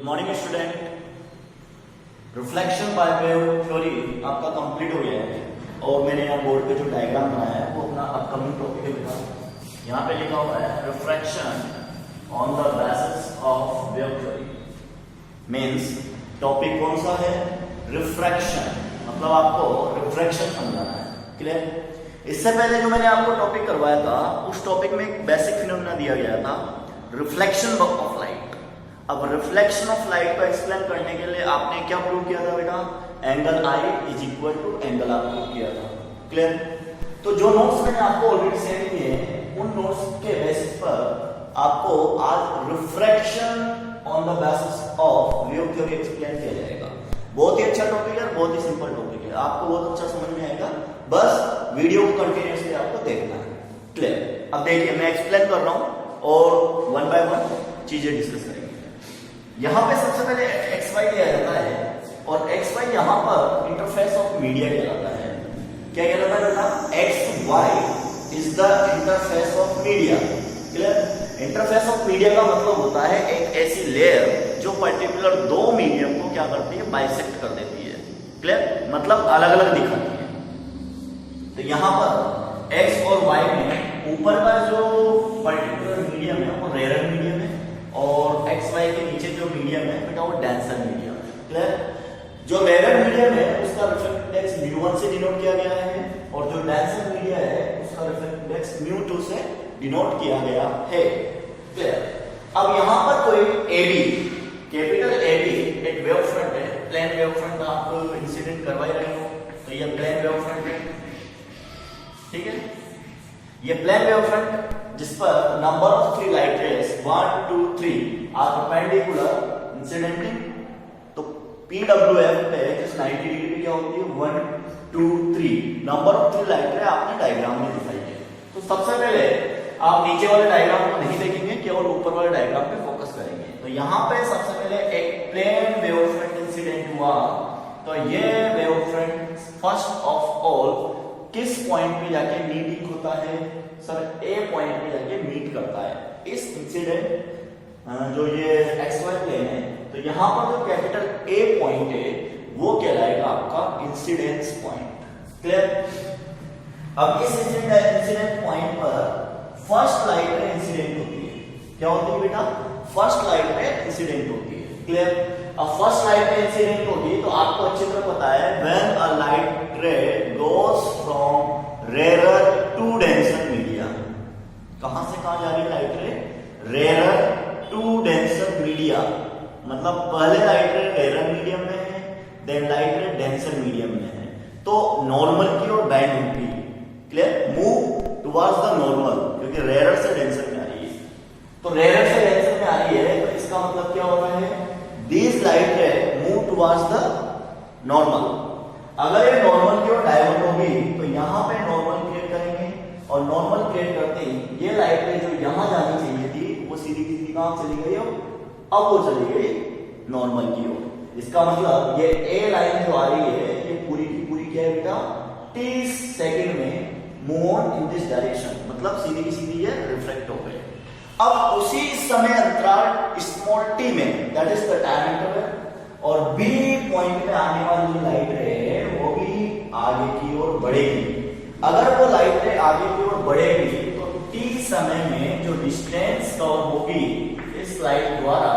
Morning student, reflection by wave theory आपका complete हो गया है और मैंने यहाँ बोर्ड पे जो डायग्राम बनाया है वो अपना अपकमिंग टॉपिक है बेटा। यहाँ पे लिखा हुआ है refraction on the basis of wave theory. Means topic कौन सा है? रिफ्रैक्शन, मतलब आपको रिफ्रैक्शन समझाना है। क्लियर? इससे पहले जो मैंने आपको टॉपिक करवाया था उस टॉपिक में एक बेसिक फिनोमेना दिया गया था, रिफ्लेक्शन ऑफ लाइट। अब रिफ्लेक्शन ऑफ लाइट को एक्सप्लेन करने के लिए आपने क्या प्रूव किया था बेटा? Angle i is equal to angle r prove किया था। क्लियर? तो जो नोट्स मैंने आपको ऑलरेडी सेंड किए हैं उन नोट्स के बेसिस पर आपको आज refraction on the basis of wave theory explain किया जाएगा। बहुत ही अच्छा टॉपिक है, बहुत ही सिंपल टॉपिक है, आपको बहुत अच्छा समझ में आएगा। बस वीडियो को कंटिन्यूअसली आपको देखना है। क्लियर? अब देखिए मैं एक्सप्लेन कर रहा हूं और वन बाय वन चीजें डिस्कस करेंगे। यहां पे सबसे पहले एक्स वाई दिया जाता है और एक्स वाई यहां पर इंटरफेस ऑफ मीडिया कहलाता है। क्या कहलाता है बेटा? X y is the interface of media. Clear? Interface of media का मतलब होता है एक ऐसी लेयर जो पर्टिकुलर दो मीडियम को क्या करती है? बाइसेक्ट कर देती है। क्लियर? मतलब अलग अलग दिखाती है। तो यहां पर एक्स और वाई में ऊपर का जो पर्टिकुलर मीडियम है वो रेयर मीडियम है और एक्स वाई के नीचे जो मीडियम है बेटा वो डेंसर मीडियम है। क्लियर? जो रेयर मीडियम है उसका रिफ्लेक्टिव इंडेक्स μ1 से डिनोट किया गया है और जो डेंसर मीडियम है उसका रिफ्लेक्टिव इंडेक्स μ2 से डिनोट किया गया है। क्लियर? अब यहां पर कोई AB, कैपिटल AB एक वेव फ्रंट है, प्लेन वेव फ्रंट आप इंसिडेंट करवा ही रहे हो, तो ये प्लेन वेव फ्रंट है। ठीक है? ये प्लेन वेव फ्रंट जिस पर number of 3 light rays 1 2 3 are perpendicular incidenting, तो PWF पे जिस 90 डिग्री पे क्या होती है? 1 2 3 नंबर ऑफ 3 लाइट रे आपने डायग्राम में दिखाई है। तो सबसे पहले आप नीचे वाले डायग्राम को नहीं देखेंगे, केवल ऊपर वाले डायग्राम पे फोकस करेंगे। तो यहाँ पे सबसे पहले एक प्लेन वेव फ्रंट इंसिडेंट हुआ, तो ये wave front first of all किस पॉइंट पे जाके मीटिंग होता है? सर ए पॉइंट पे जाके मीट करता है। इस इंसिडेंट जो ये एक्स वाई प्लेन है, तो यहां पर जो कैपिटल ए पॉइंट है वो कहलाएगा आपका इंसिडेंस पॉइंट। क्लियर? अब इस इंसिडेंट पॉइंट पर फर्स्ट लाइट रे इंसिडेंट होती है। क्या होती है बेटा? फर्स्ट लाइट रे इंसिडेंट होती है। क्लियर? अब फर्स्ट लाइट रे इंसिडेंट होगी तो आपको अच्छी तरह पता है when a light ray goes from rare to denser media. कहां से कहां जा रही है लाइट रे? रेयर टू डेंसर मीडिया, मतलब पहले लाइट रे रेयर मीडियम में है, then light ray denser medium में है, तो नॉर्मल की ओर बैंड होती है। Clear? Move towards the normal, क्योंकि रेयर से डेंसर में आ रही है। तो रेयर से डेंसर में आ रही है तो इसका मतलब क्या हो रहा है? दिस लाइट रे मूव टुवर्ड्स द नॉर्मल। अगर ये नॉर्मल की ओर डाइवर्ट होगी तो यहां पे नॉर्मल क्रिएट करेंगे और नॉर्मल क्रिएट करते ही ये लाइट रे जो यहां जानी चाहिए थी वो सीधी सीधी कहां चली गई? अब वो चली गई नॉर्मल की ओर। इसका मतलब ये ए लाइन जो आ रही है ये पूरी की पूरी क्या है बेटा? 30 सेकंड में move on in this direction, मतलब सीधी की सीधी ये रिफ्लेक्ट हो गई। अब उसी समय अंतराल स्मॉल t में, that is the time interval, और B पॉइंट पे आने वाली जो लाइट रे वो भी आगे की ओर बढ़ेगी। अगर वो लाइट रे आगे की ओर बढ़ेगी तो t समय में जो डिस्टेंस कवर होगी इस लाइट द्वारा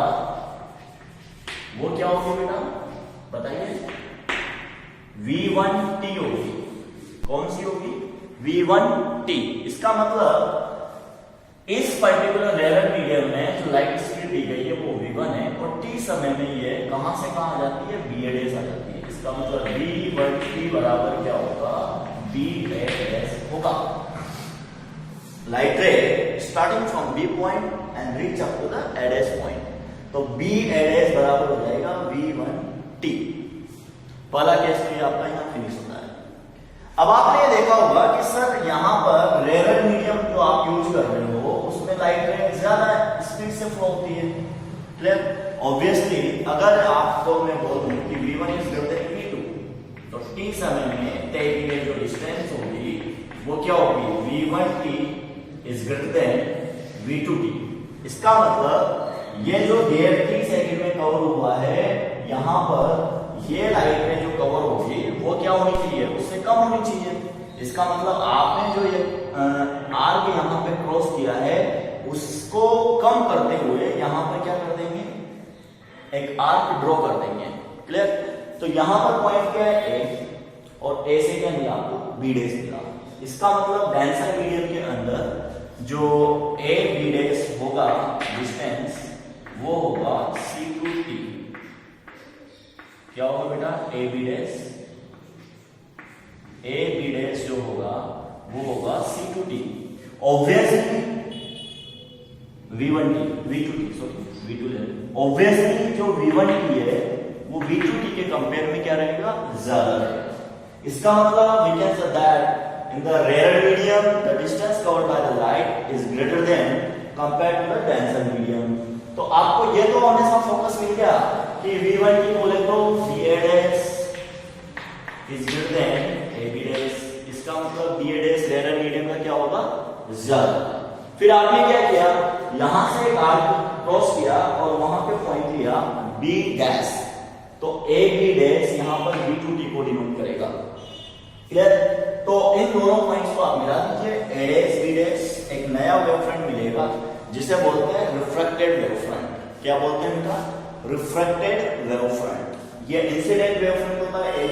वो क्या होगी बेटा? बताइए। V1t होगी। कौन सी होगी? V1t। इसका मतलब इस पर्टिकुलर रेयर मीडियम में जो लाइट स्पीड दी गई है वो V1 है और t समय में ये कहां से कहां आ जाती है? B आ जाती है। इसका मतलब V1t बराबर क्या होगा? B होगा। Light ray starting from B point and reach up to the A point, तो B बराबर हो जाएगा V1t। पहला केस तो आपका यहां फिनिश होता है। अब आपने ये देखा होगा कि सर यहां पर रेयर मीडियम जो आप यूज कर रहे हो उसमें लाइट रे ज्यादा स्पीड से फ्लो होती है। क्लियर? ऑब्वियसली अगर आपको मैं बोल दूं कि V1 is greater than V2 तो t समय में तय की गई जो डिस्टेंस होगी वो क्या होगी? V1t is greater than V2t। इसका मतलब ये जो देर 3 सेकंड में कवर हुआ है, यहाँ पर ये लाइट रे जो कवर होगी वो क्या होनी चाहिए, उससे कम होनी चाहिए। इसका मतलब आपने जो ये आर्क यहाँ पे क्रॉस किया है उसको कम करते हुए यहाँ पर क्या कर देंगे, एक आर्क ड्रॉ कर देंगे। क्लियर? तो यहाँ पर पॉइंट क्या है, ए, और ए से क्या मिला आपको, बी डैश मिला। इसका मतलब डेंसर मीडियम के अंदर जो ए बी डैश होगा डिस्टेंस वो होगा C2T। क्या होगा बेटा, ए बी डैश जो होगा वो होगा C2T। ऑब्वियसली ऑब्वियसली जो V1T है वो V2T के कंपेयर में क्या रहेगा, ज्यादा रहेगा। इसका मतलब we can say that in the rarer medium the distance covered by the light is greater than compared to the denser medium। तो आपको ये तो हमेशा फोकस मिल गया कि V1T बोले तो VA dash is greater than AB dash। इसका मतलब BA dash rarer medium का क्या होगा, ज्यादा। फिर आपने क्या किया, यहां से एक आर्क क्रॉस किया और वहां पे पॉइंट लिया B डैश, तो AB डैश यहां पर V2T को डिनोट करेगा। क्लियर? तो इन दोनों पॉइंट्स को आप मिला दीजिए, A डैश B डैश, एक नया वेव फ्रंट मिलेगा जिसे बोलते हैं रिफ्रैक्टेड वेव फ्रंट। क्या बोलते हैं बेटा, रिफ्रैक्टेड वेव फ्रंट। ये इंसिडेंट वेव फ्रंट होता है A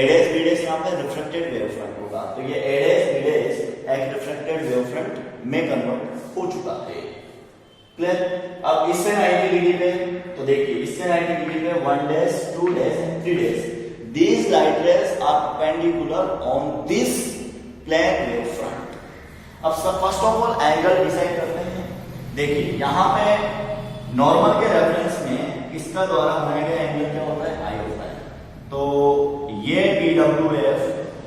डैश B डैश, यहाँ पे रिफ्रैक्टेड वेव फ्रंट होगा। तो ये A डैश B डैश एक रिफ्रैक्टेड वेव फ्रंट में कन्वर्ट हो चुका है। क्लियर? अब इससे 90 डिग्री पे, तो देखिए इससे 90 डिग्री पे 1 dash 2 dash and 3 dash, these light rays are perpendicular on this plane wave front। अब सब first of all angle decide करते हैं। देखिए यहाँ पे नॉर्मल के रेफरेंस में इसका द्वारा बनाया गया एंगल क्या होता है, आई होता है। तो ये BWF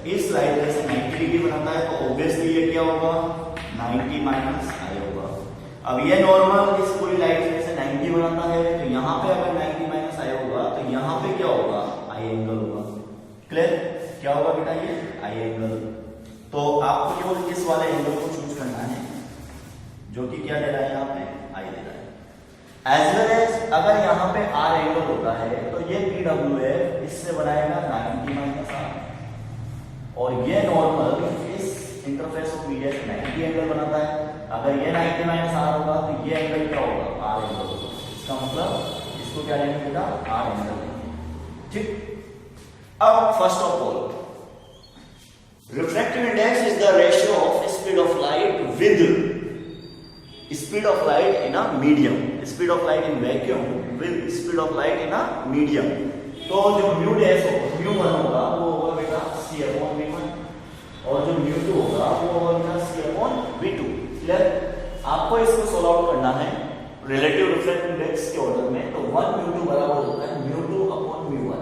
इस लाइट रे से 90 डिग्री बनाता है, तो ऑब्वियसली ये क्या होगा, 90 माइनस आई होगा। अब ये नॉर्मल इस पूरी लाइट रे से 90 बनाता है, तो यहाँ पे अगर 90 माइनस आई होगा तो यहाँ पे क्या होगा, आई एंगल होगा। क्लियर? क्या होगा बेटा, ये आई एंगल। तो आपको केवल इस वाले एंगल को चूज करना है जो कि क्या दे रहा है, यहाँ पे आई दे रहा है। एज वेल एज अगर यहाँ पे आर एंगल होता है तो ये BWF इससे बनाएगा 90 माइनस आर, और ये नॉर्मल इस इंटरफेस ऑफ मीडिया से 90 एंगल बनाता है। अगर ये 90 माइनस आर होगा तो ये एंगल क्या होगा, आर एंगल होगा। इसका मतलब इसको क्या लेंगे बेटा, आर एंगल लेंगे। ठीक? अब first of all refractive index is the ratio of speed of light with speed of light in a medium, speed of light in vacuum with speed of light in a medium। तो जो mu dash होगा, म्यू1 होगा वो होगा बेटा C/V1, और जो म्यू2 होगा वो होगा बेटा C/V2। क्लियर? आपको इसको सॉल्व आउट करना है रिलेटिव रिफ्रैक्टिव इंडेक्स के ऑर्डर में। तो 1 म्यू2 बराबर होता है म्यू2/म्यू1।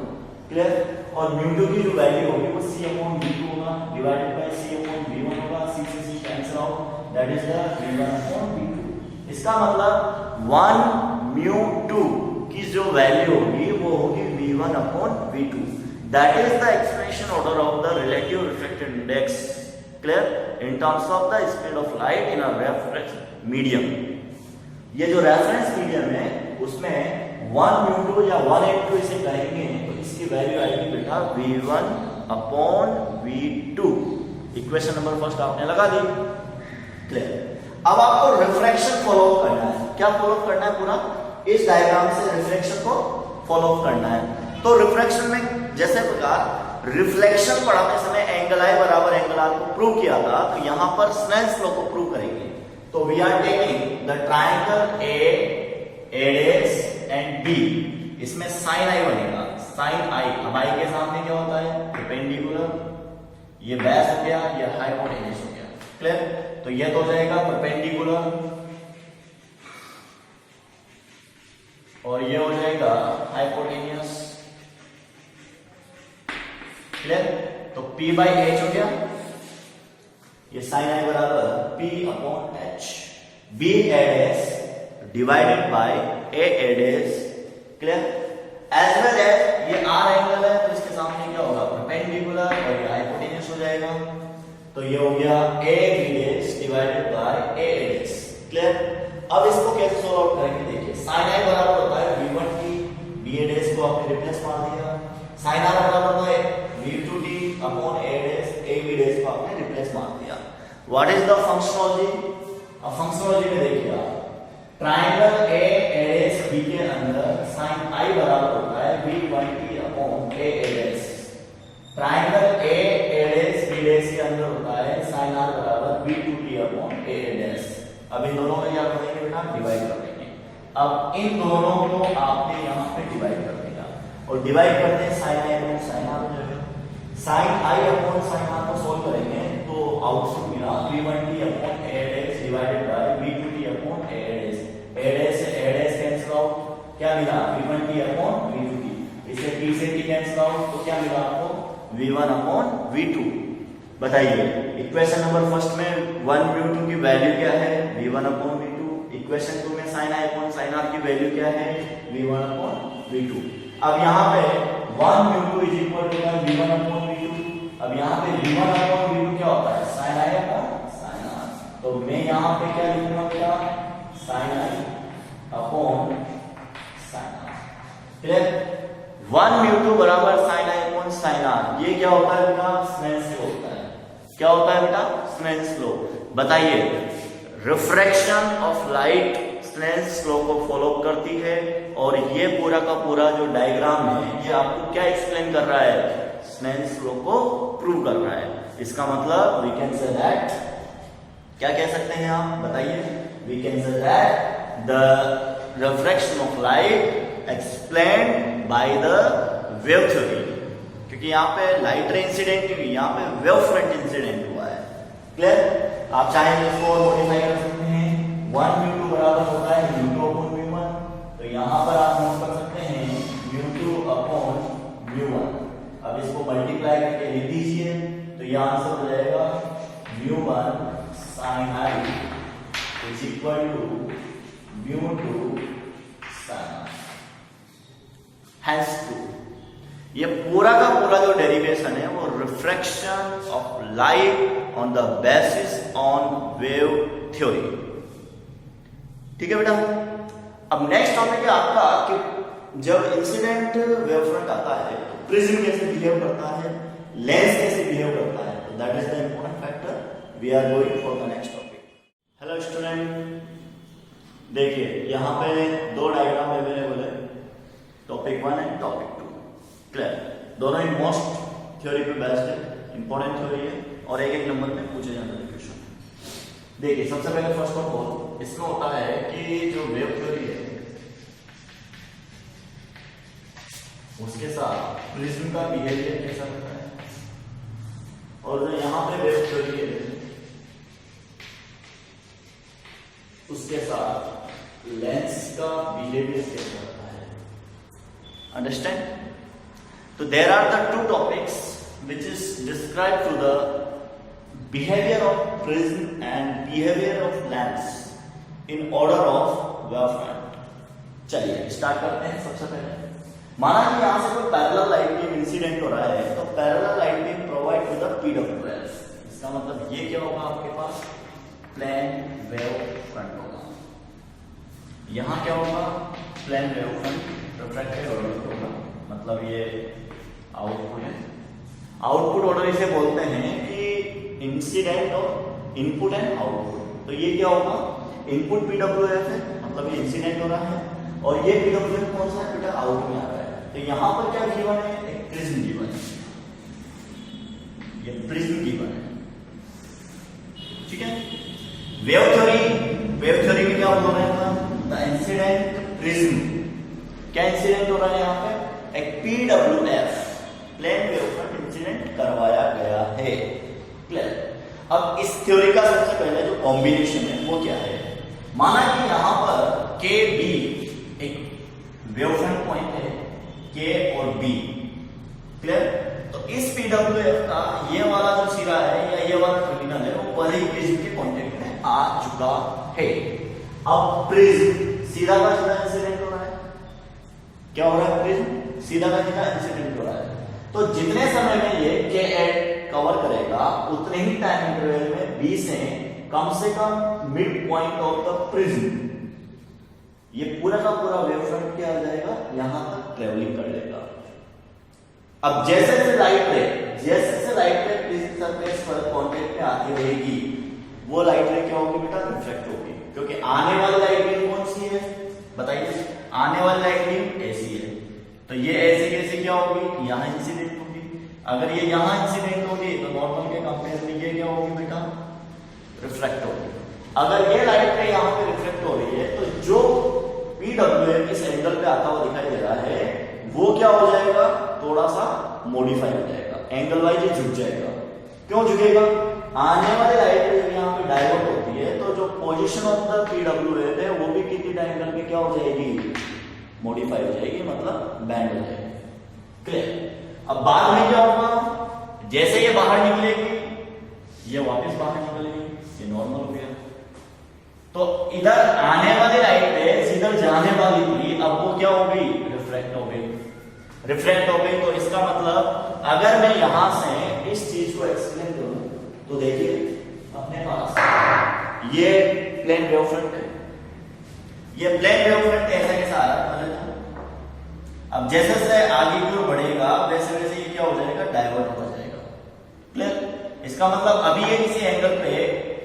क्लियर? और म्यू2 की जो वैल्यू होगी वो C/V2 होगा डिवाइडेड बाय C/V1 होगा। C से C cancel out, that is the V1/V2। इसका मतलब 1 म्यू2 की जो वैल्यू होगी वो होगी V1/V2। That is the expression order of the relative refractive index. Clear? In terms of the speed of light in a reference medium. ये जो reference medium है उसमें 1 म्यू2 या 1/2 इसे कहेंगे तो इसकी वैल्यू आएगी बेटा V1/V2। इक्वेशन नंबर फर्स्ट आपने लगा दी। क्लियर? अब आपको रिफ्रैक्शन फॉलो करना है। क्या फॉलो करना है, पूरा इस डायग्राम से रिफ्लेक्शन को फॉलो करना है। तो रिफ्रैक्शन में जैसे प्रकार रिफ्लेक्शन पढ़ाते समय एंगल आई बराबर एंगल आर को प्रूव किया था, तो यहां पर स्नेल्स लॉ को प्रूव करेंगे। तो we are taking the triangle A dash and B, इसमें साइन आई बनेगा, साइन आई। अब आई के सामने क्या होता है, परपेंडिकुलर, ये बेस हो गया, ये हाइपोटेन्यूज हो गया। क्लियर? तो ये तो हो जाएगा परपेंडिकुलर और ये हो जाएगा हाइपोटेन्यूज। क्लियर? तो P बाई एच हो गया, ये साइन आई बराबर P upon H. B A dash divided by A dash. Clear? As well as ये आर एंगल है तो इसके सामने क्या होगा, परपेंडिकुलर, और ये हाइपोटेन्यूज हो जाएगा। तो ये हो गया A B dash divided by A dash. Clear? अब इसको कैसे सॉल्व आउट करेंगे, देखिए साइन आई बराबर होता है V1 आपने रिप्लेस मार दिया, साइन आर बराबर होता है v2t upon a dash a b dash को आपने रिप्लेस मार दिया। What is the functionology? अब फंक्शनोलॉजी में देखिए आप ट्रायंगल a डैश b के अंदर sin i बराबर होता है v1t upon a dash. Triangle a dash b dash के अंदर होता है sin r बराबर v2t अपॉन a डैश। अब इन दोनों में क्या करेंगे बेटा? डिवाइड कर देंगे। अब इन दोनों को आपने यहाँ पे डिवाइड कर देगा और डिवाइड करते हैं sin i upon sin r हो जाएगा। sin i upon sin r को सोल्व करेंगे तो आउटपुट मिला v1t upon a dash divided bye v2t upon a dash. a dash से a डैश कैंसिल आउट, क्या मिला? v1t upon v2t। इसे t से t कैंसिल आउट तो क्या मिला आपको? v1 upon v2। बताइए इक्वेशन नंबर फर्स्ट में 1 v2 की वैल्यू क्या है? v1 upon v2। इक्वेशन 2 में sin i upon sin r की वैल्यू क्या है? v1 upon v2। अब यहाँ पे 1 v2 is equal to v1 upon v2। अब यहाँ पे v1 अपॉन v2 क्या होता है? sin i upon sin r। तो मैं यहाँ पे क्या लिखूंगा बेटा? sin i upon sin r। Clear? 1 v2 बराबर sin i upon sin r। ये क्या होता है बेटा? स्नेल्स लॉ होता है। क्या होता है बेटा? Snell's law. बताइए refraction of light Snell's law को फॉलो करती है और ये पूरा का पूरा जो डायग्राम है ये आपको क्या एक्सप्लेन कर रहा है? स्नेल्स लॉ को प्रूव कर रहा है। इसका मतलब वी कैन से दैट, क्या कह सकते हैं आप? बताइए। We can say that the refraction of light explained by the wave theory, क्योंकि यहाँ पे लाइट रे इंसिडेंट नहीं हुई, यहाँ पे वेव फ्रंट इंसिडेंट हुआ है। क्लियर? आप चाहें इसको मॉडिफाई कर सकते हैं। 1 v2 बराबर होता है v2 अपॉन v1। तो यहाँ पर आप नोट कर सकते हैं v2 अपॉन v1। अब इसको मल्टीप्लाई करके लिख दीजिए तो ये आंसर हो जाएगा v1 sin i is equal to v2 sin r। Hence to ये पूरा का पूरा जो डेरिवेशन है वो refraction of light on the basis on wave theory. ठीक है बेटा? अब नेक्स्ट टॉपिक है आपका कि जब इंसिडेंट वेव फ्रंट आता है तो प्रिज्म कैसे बिहेव करता है, लेंस कैसे बिहेव करता है। तो that is the important factor. We are going for the next topic. Hello student, देखिए यहाँ पे दो डायग्राम अवेलेबल है, टॉपिक 1 एंड टॉपिक 2। क्लियर? दोनों ही मोस्ट थ्योरी पे बेस्ड है, इंपॉर्टेंट थ्योरी है और एक नंबर में पूछे जाने वाले क्वेश्चन। देखिए सबसे पहले फर्स्ट ऑफ ऑल इसमें होता है कि जो वेव थ्योरी है उसके साथ प्रिज्म का बिहेवियर कैसा होता है, और जो यहाँ पे वेव थ्योरी है उसके साथ लेंस का बिहेवियर कैसा होता है। Understand? So there are the two topics which is described to the behavior of prism and behavior of lens in order of wavefront। चलिए स्टार्ट करते हैं। सबसे पहले माना कि यहाँ से कोई पैरेलल लाइट बीम इंसिडेंट हो रहा है तो parallel light beam provide to the PWS। इसका मतलब ये क्या होगा? आपके पास प्लेन वेव फ्रंट होगा। यहाँ क्या होगा? प्लेन वेव फ्रंट रिफ्रैक्टेड होगा, मतलब ये आउटपुट है। आउटपुट ऑर्डर इसे बोलते हैं कि इंसिडेंट और इनपुट एंड आउटपुट। तो ये क्या होगा? इनपुट PWF है, मतलब ये इंसिडेंट हो रहा है, और ये PWF कौन सा है बेटा? आउट में आ रहा है। तो यहाँ पर क्या गिवन है? एक प्रिज्म गिवन है, ये प्रिज्म गिवन है। ठीक है? वेव थ्योरी में क्या बोल रहे हैं? The incident prism. क्या इंसिडेंट हो रहा है यहाँ पे? एक PWF plane wave front incident करवाया गया है। क्लियर? अब इस थ्योरी का सबसे पहले जो कॉम्बिनेशन है वो क्या है? माना कि यहाँ पर KB एक वेव फ्रंट पॉइंट है, K और B। क्लियर? तो इस PWF का ये वाला जो सिरा है या ये वाला टर्मिनल है वो पहले ही प्रिज्म के कांटेक्ट में आ चुका है। अब प्रिज्म सीधा का सीधा इंसिडेंट हो रहा है। क्या हो रहा है? प्रिज्म सीधा का सीधा इंसिडेंट हो रहा है। तो जितने समय में ये K कवर करेगा उतने ही टाइम इंटरवल में B से कम mid point of the prism ये पूरा का पूरा वेव फ्रंट क्या आ जाएगा? यहां तक ट्रेवलिंग कर लेगा। अब जैसे से लाइट रे प्रिज्म सरफेस पर कांटेक्ट में आती रहेगी, वो लाइट रे क्या होगी बेटा, रिफ्लेक्ट होगी, क्योंकि आने वाली लाइट बीम कौन सी है बताइए, आने वाली लाइट बीम ऐसी है, तो ये ऐसे कैसे क्या होगी, यहाँ इंसिडेंट होगी। अगर ये यहाँ इंसिडेंट होगी तो नॉर्मल के कंपेयर में ये क्या होगी बेटा, रिफ्लेक्ट होगी। अगर ये लाइट रे यहाँ पे रिफ्लेक्ट हो रही है तो जो PWM इस एंगल पे आता हुआ दिखाई दे रहा है वो क्या हो जाएगा, थोड़ा सा मॉडिफाई हो जाएगा, एंगल वाइज ये झुक जाएगा। क्यों झुकेगा, आने वाली लाइट जब यहाँ पे डाइवर्ट होती है तो जो पोजीशन ऑफ द PWM है वो भी कितनी एंगल में क्या हो जाएगी, मॉडिफाई हो जाएगी, मतलब बैंड हो जाएगी। क्लियर। अब बाद में क्या होगा, जैसे ये बाहर निकलेगी ये वापस बाहर निकलेगी, ये नॉर्मल हो गया। तो इधर आने वाली लाइट है इधर जाने वाली थी, अब वो क्या हो गई, रिफ्लेक्ट हो गई। रिफ्लेक्ट हो गई तो इसका मतलब अगर मैं यहां से इस चीज को एक्सप्लेन करूं तो देखिए अपने पास ये प्लेन वेव फ्रंट है, ये प्लेन वेव फ्रंट ऐसा कैसा आ रहा है, अब जैसे जैसे आगे की ओर बढ़ेगा वैसे वैसे ये क्या हो जाएगा, डाइवर्ट हो जाएगा। क्लियर। इसका मतलब अभी ये किसी एंगल पे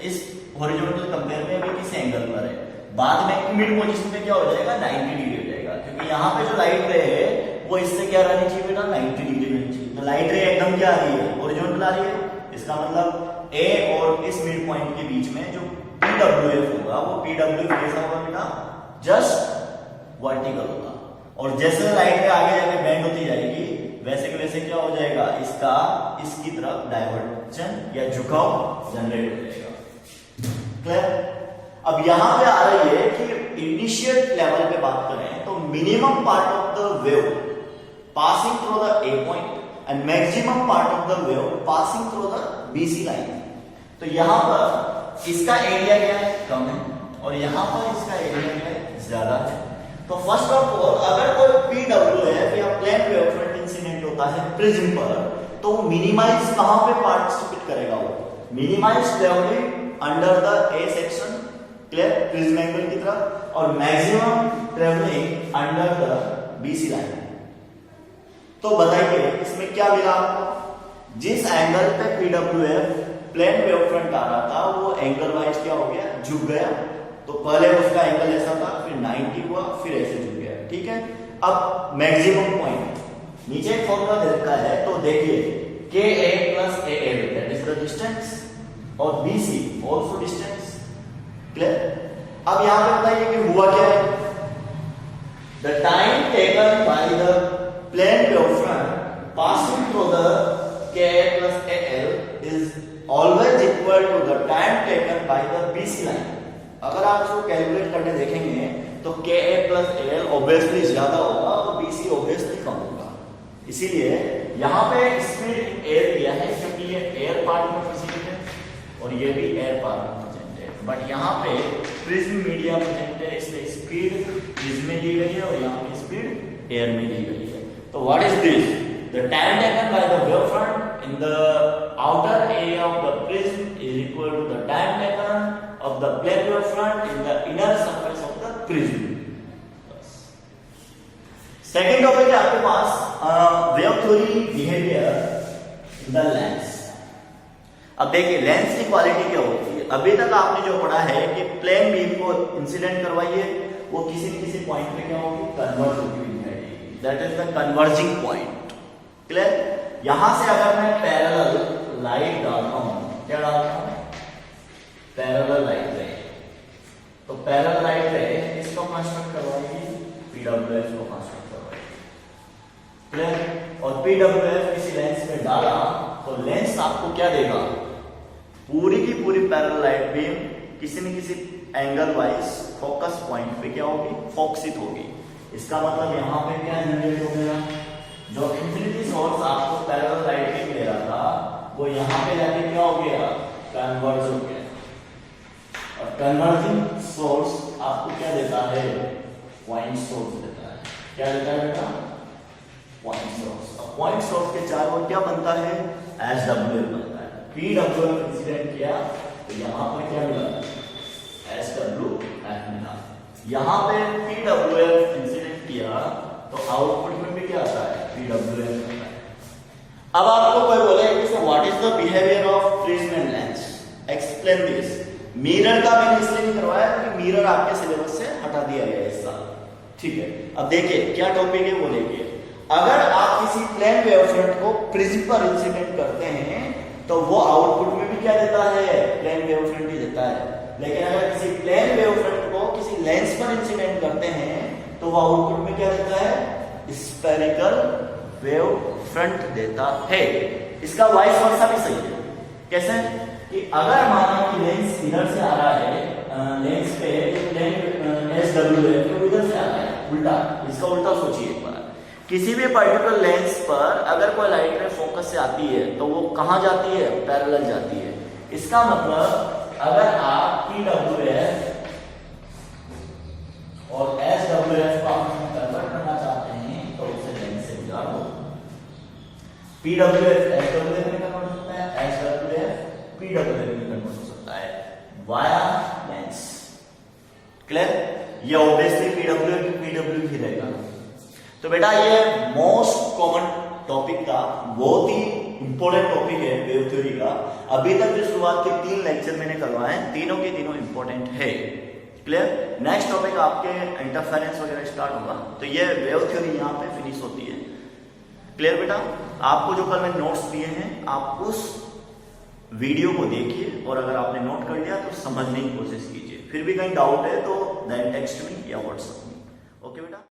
इस हॉरिजॉन्टल कंपेयर में अभी किसी एंगल पर है, बाद में मिड पोजीशन पे क्या हो जाएगा, 90 डिग्री हो जाएगा, क्योंकि यहाँ पे जो लाइट रे है वो इससे क्या रहनी चाहिए बेटा, 90 डिग्री रहनी चाहिए। तो लाइट रे एकदम क्या आ रही है, हॉरिजॉन्टल आ रही है, इसका मतलब ए और इस मिड पॉइंट के बीच में जो PWF होगा वो PWF कैसा होगा बेटा, जस्ट वर्टिकल होगा। और जैसे लाइट रे आगे जाके बेंड होती जाएगी वैसे के वैसे क्या हो जाएगा, इसका इसकी तरफ डाइवर्जन या झुकाव जनरेट हो जाएगा। क्लियर। अब यहां पे आ रही है कि इनिशियल लेवल पे बात करें तो minimum part of the wave passing through the A point and maximum part of the wave passing through the BC line. तो यहां पर इसका एरिया क्या है, कम है, और यहां पर इसका एरिया क्या है, ज्यादा है। तो फर्स्ट ऑफ ऑल अगर कोई PWF या प्लेन वेव फ्रंट इंसिडेंट होता है प्रिज्म पर तो वो मिनिमाइज कहां पे पार्टिसिपेट करेगा, वो minimise travelling under the A section, clear, prism angle की तरफ, और maximum travelling under the BC line. तो बताइए इसमें क्या मिला आपको, जिस एंगल पे PWF प्लेन वेव फ्रंट आ रहा था वो एंगल वाइज क्या हो गया, झुक गया। तो पहले उसका एंगल ऐसा था, फिर 90 हुआ, फिर ऐसे झुक गया। ठीक है। अब मैक्सिमम पॉइंट नीचे एक फॉर्मूला दे रखा है, तो देखिए KA plus AA that is the distance और BC also डिस्टेंस। क्लियर। अब यहां पे बताइए कि हुआ क्या है, the time taken by the plane wave front passing through the KA plus AL is always equal to the time taken by the BC line. अगर आप इसको कैलकुलेट करके देखेंगे तो KA plus AL ऑब्वियसली ज्यादा होगा और BC ऑब्वियसली कम होगा। इसीलिए यहाँ पे स्पीड एयर दिया है क्योंकि ये एयर पार्ट में प्रेजेंट है और ये भी एयर पार्ट में प्रेजेंट है, बट यहाँ पे प्रिज्म मीडिया प्रेजेंट है इसलिए स्पीड प्रिज्म में दी गई है और यहाँ पे स्पीड एयर में दी गई है। तो what is this, the time taken by the wave front in the outer area of the prism is equal to the time taken of the plane wave front in the inner surface of the prism। Second topic है आपके पास wave theory behaviour in the lens. अब देखिए lens की quality क्या होती है, अभी तक आपने जो पढ़ा है कि प्लेन बीम को इंसिडेंट करवाइए वो किसी न किसी पॉइंट पे क्या होगी, कन्वर्ज होगी, that is the converging point. Clear. यहां से अगर मैं पैरेलल लाइट डालता हूं, क्या डालता हूं, पैरेलल लाइट रे, तो पैरेलल लाइट रे इसको कंस्ट्रक्ट करवाएगी, PWF को कंस्ट्रक्ट करवाएगी। क्लियर। और PWF किसी लेंस में डाला तो लेंस आपको क्या देगा, पूरी की पूरी पैरेलल लाइट बीम किसी न किसी एंगल वाइज फोकस पॉइंट पे क्या होगी, फोकसित होगी। इसका मतलब यहाँ पे क्या जनरेट हो गया, जो इंफिनिटी सोर्स आपको पैरेलल लाइट बीम दे रहा था वो यहाँ पे जाके क्या हो गया, कन्वर्ज हो गया। और कन्वर्जिंग सोर्स आपको क्या देता है, पॉइंट सोर्स देता है। क्या देता है बेटा, पॉइंट सोर्स। अब पॉइंट सोर्स के चारों ओर क्या बनता है, SWF बनता है। PWF इंसिडेंट किया तो यहाँ पर क्या मिला, SWF मिला। यहाँ पे PWF इंसिडेंट किया तो आउटपुट में भी क्या आता है, PWF आता है। अब आपको कोई बोले कि what is the behaviour of prism and lens, explain this. Mirror का मैंने इसलिए नहीं करवाया क्योंकि मिरर आपके सिलेबस से हटा दिया गया इस साल, ठीक है। अब देखिए क्या टॉपिक है वो देखिए। अगर आप किसी प्लेन वेवफ्रंट को प्रिज्म पर इंसिडेंट करते हैं तो वो आउटपुट में भी क्या देता है, प्लेन वेवफ्रंट ही देता है। लेकिन अगर किसी प्लेन वेवफ्रंट को किसी लेंस पर इंसिडेंट करते हैं तो वो आउटपुट में क्या देता है, स्फेरिकल वेव फ्रंट देता है। इसका वाइस वर्सा भी सही है। कैसे कि अगर माना कि लेंस इधर से आ रहा है, लेंस पे SWF तो इधर से आ रहा है उल्टा, इसका उल्टा सोचिए एक बार। किसी भी पर्टिकुलर लेंस पर अगर कोई लाइट रे फोकस से आती है तो वो कहां जाती है, पैरेलल जाती है। इसका मतलब अगर आप PWF और SWF को कन्वर्ट करना चाहते हैं तो उसे लेंस से गुजार दो। PWF SWF में कन्वर्ट हो सकता है, SWF PWF में कन्वर्ट हो सकता है वाया लेंस। क्लियर? ये ऑब्वियसली PWF ही रहेगा। तो बेटा ये मोस्ट कॉमन टॉपिक का बहुत ही इंपॉर्टेंट टॉपिक है वेव थ्योरी का। अभी तक जो शुरुआत के 3 लेक्चर मैंने करवाए हैं तीनों के तीनों इंपॉर्टेंट है। क्लियर? नेक्स्ट टॉपिक आपके इंटरफेरेंस वगैरह स्टार्ट होगा, तो ये वेव थ्योरी यहाँ पे फिनिश होती है। क्लियर बेटा? आपको जो कल मैंने नोट्स दिए हैं आप उस वीडियो को देखिए और अगर आपने नोट कर लिया तो समझने की कोशिश कीजिए। फिर भी कहीं डाउट है तो देन टेक्स्ट मी या व्हाट्सएप।